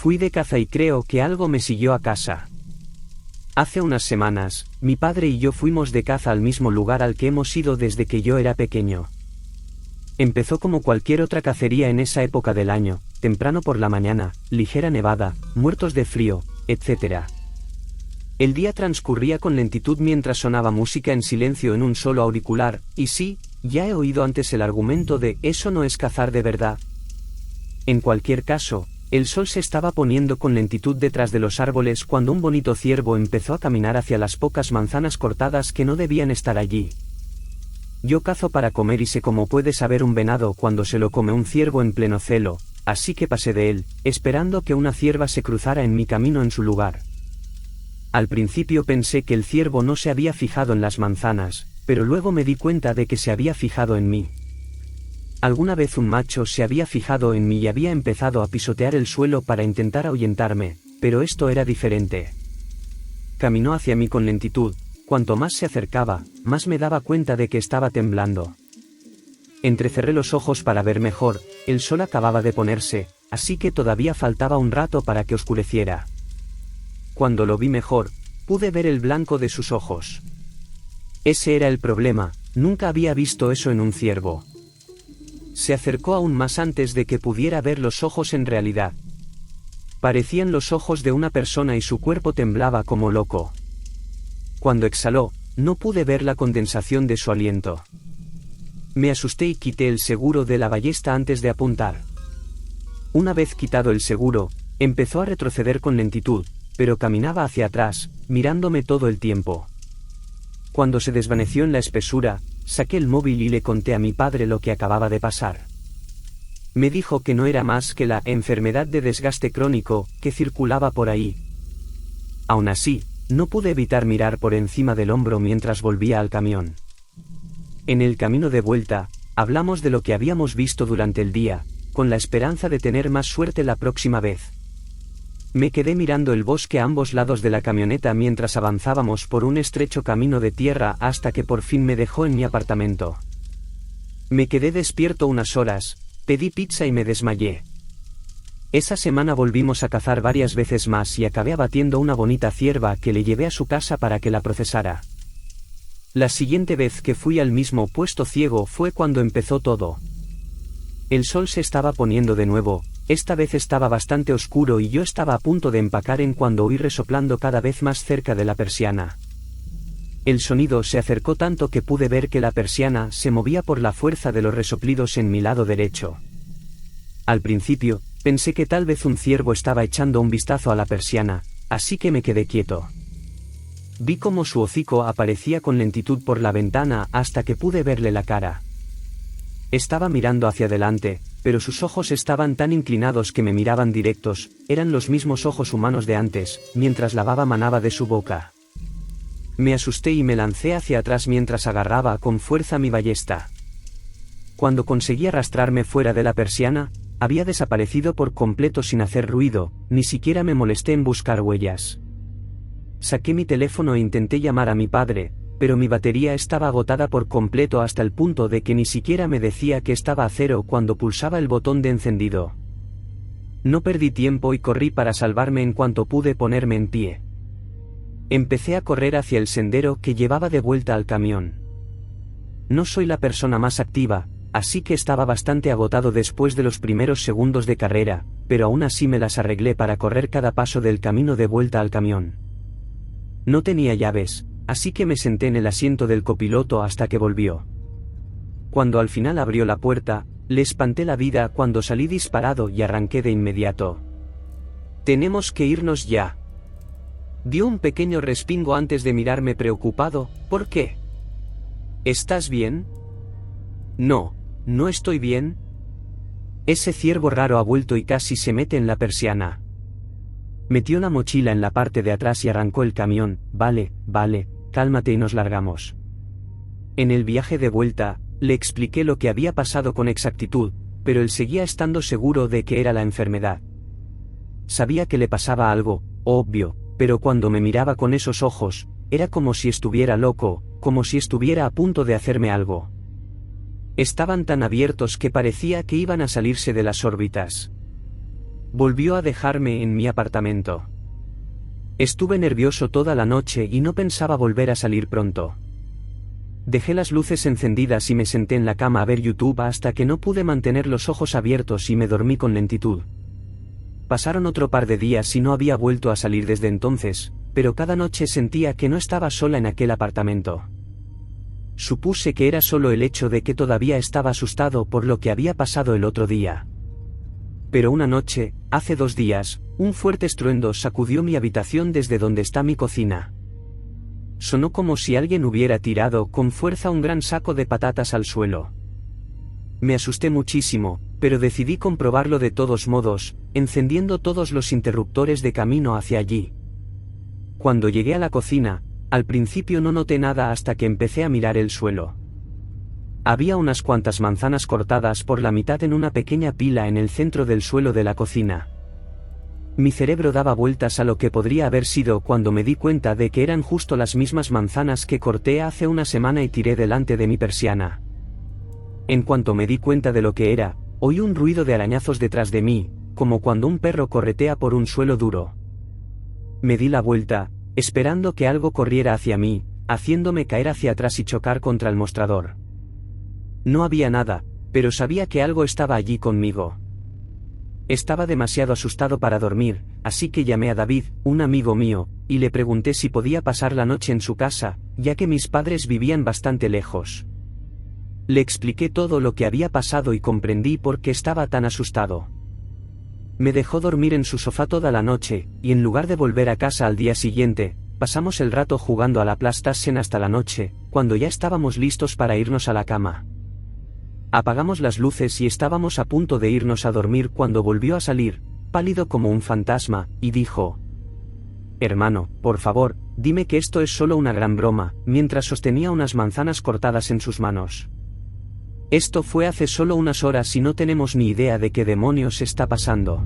Fui de caza y creo que algo me siguió a casa. Hace unas semanas, mi padre y yo fuimos de caza al mismo lugar al que hemos ido desde que yo era pequeño. Empezó como cualquier otra cacería en esa época del año, temprano por la mañana, ligera nevada, muertos de frío, etc. El día transcurría con lentitud mientras sonaba música en silencio en un solo auricular, y sí, ya he oído antes el argumento de «eso no es cazar de verdad». En cualquier caso, el sol se estaba poniendo con lentitud detrás de los árboles cuando un bonito ciervo empezó a caminar hacia las pocas manzanas cortadas que no debían estar allí. Yo cazo para comer y sé cómo puede saber un venado cuando se lo come un ciervo en pleno celo, así que pasé de él, esperando que una cierva se cruzara en mi camino en su lugar. Al principio pensé que el ciervo no se había fijado en las manzanas, pero luego me di cuenta de que se había fijado en mí. Alguna vez un macho se había fijado en mí y había empezado a pisotear el suelo para intentar ahuyentarme, pero esto era diferente. Caminó hacia mí con lentitud, cuanto más se acercaba, más me daba cuenta de que estaba temblando. Entrecerré los ojos para ver mejor, el sol acababa de ponerse, así que todavía faltaba un rato para que oscureciera. Cuando lo vi mejor, pude ver el blanco de sus ojos. Ese era el problema, nunca había visto eso en un ciervo. Se acercó aún más antes de que pudiera ver los ojos en realidad. Parecían los ojos de una persona y su cuerpo temblaba como loco. Cuando exhaló, no pude ver la condensación de su aliento. Me asusté y quité el seguro de la ballesta antes de apuntar. Una vez quitado el seguro, empezó a retroceder con lentitud, pero caminaba hacia atrás, mirándome todo el tiempo. Cuando se desvaneció en la espesura, saqué el móvil y le conté a mi padre lo que acababa de pasar. Me dijo que no era más que la enfermedad de desgaste crónico que circulaba por ahí. Aún así, no pude evitar mirar por encima del hombro mientras volvía al camión. En el camino de vuelta, hablamos de lo que habíamos visto durante el día, con la esperanza de tener más suerte la próxima vez. Me quedé mirando el bosque a ambos lados de la camioneta mientras avanzábamos por un estrecho camino de tierra hasta que por fin me dejó en mi apartamento. Me quedé despierto unas horas, pedí pizza y me desmayé. Esa semana volvimos a cazar varias veces más y acabé abatiendo una bonita cierva que le llevé a su casa para que la procesara. La siguiente vez que fui al mismo puesto ciego fue cuando empezó todo. El sol se estaba poniendo de nuevo. Esta vez estaba bastante oscuro y yo estaba a punto de empacar en cuando oí resoplando cada vez más cerca de la persiana. El sonido se acercó tanto que pude ver que la persiana se movía por la fuerza de los resoplidos en mi lado derecho. Al principio, pensé que tal vez un ciervo estaba echando un vistazo a la persiana, así que me quedé quieto. Vi cómo su hocico aparecía con lentitud por la ventana hasta que pude verle la cara. Estaba mirando hacia adelante, pero sus ojos estaban tan inclinados que me miraban directos, eran los mismos ojos humanos de antes, mientras la baba manaba de su boca. Me asusté y me lancé hacia atrás mientras agarraba con fuerza mi ballesta. Cuando conseguí arrastrarme fuera de la persiana, había desaparecido por completo sin hacer ruido, ni siquiera me molesté en buscar huellas. Saqué mi teléfono e intenté llamar a mi padre, pero mi batería estaba agotada por completo hasta el punto de que ni siquiera me decía que estaba a cero cuando pulsaba el botón de encendido. No perdí tiempo y corrí para salvarme en cuanto pude ponerme en pie. Empecé a correr hacia el sendero que llevaba de vuelta al camión. No soy la persona más activa, así que estaba bastante agotado después de los primeros segundos de carrera, pero aún así me las arreglé para correr cada paso del camino de vuelta al camión. No tenía llaves, así que me senté en el asiento del copiloto hasta que volvió. Cuando al final abrió la puerta, le espanté la vida cuando salí disparado y arranqué de inmediato. «Tenemos que irnos ya». Dio un pequeño respingo antes de mirarme preocupado. «¿Por qué? ¿Estás bien?» «No, no estoy bien». «Ese ciervo raro ha vuelto y casi se mete en la persiana». Metió la mochila en la parte de atrás y arrancó el camión. «Vale, cálmate y nos largamos». En el viaje de vuelta, le expliqué lo que había pasado con exactitud, pero él seguía estando seguro de que era la enfermedad. Sabía que le pasaba algo, obvio, pero cuando me miraba con esos ojos, era como si estuviera loco, como si estuviera a punto de hacerme algo. Estaban tan abiertos que parecía que iban a salirse de las órbitas. volvió a dejarme en mi apartamento. Estuve nervioso toda la noche y no pensaba volver a salir pronto. Dejé las luces encendidas y me senté en la cama a ver YouTube hasta que no pude mantener los ojos abiertos y me dormí con lentitud. Pasaron otro par de días y no había vuelto a salir desde entonces, pero cada noche sentía que no estaba sola en aquel apartamento. Supuse que era solo el hecho de que todavía estaba asustado por lo que había pasado el otro día. Pero una noche, hace 2 días, un fuerte estruendo sacudió mi habitación desde donde está mi cocina. Sonó como si alguien hubiera tirado con fuerza un gran saco de patatas al suelo. Me asusté muchísimo, pero decidí comprobarlo de todos modos, encendiendo todos los interruptores de camino hacia allí. Cuando llegué a la cocina, al principio no noté nada hasta que empecé a mirar el suelo. Había unas cuantas manzanas cortadas por la mitad en una pequeña pila en el centro del suelo de la cocina. Mi cerebro daba vueltas a lo que podría haber sido cuando me di cuenta de que eran justo las mismas manzanas que corté hace una semana y tiré delante de mi persiana. En cuanto me di cuenta de lo que era, oí un ruido de arañazos detrás de mí, como cuando un perro corretea por un suelo duro. Me di la vuelta, esperando que algo corriera hacia mí, haciéndome caer hacia atrás y chocar contra el mostrador. No había nada, pero sabía que algo estaba allí conmigo. Estaba demasiado asustado para dormir, así que llamé a David, un amigo mío, y le pregunté si podía pasar la noche en su casa, ya que mis padres vivían bastante lejos. Le expliqué todo lo que había pasado y comprendí por qué estaba tan asustado. Me dejó dormir en su sofá toda la noche, y en lugar de volver a casa al día siguiente, pasamos el rato jugando a la PlayStation hasta la noche, cuando ya estábamos listos para irnos a la cama. Apagamos las luces y estábamos a punto de irnos a dormir cuando volvió a salir, pálido como un fantasma, y dijo: «Hermano, por favor, dime que esto es solo una gran broma», mientras sostenía unas manzanas cortadas en sus manos. «Esto fue hace solo unas horas y no tenemos ni idea de qué demonios está pasando».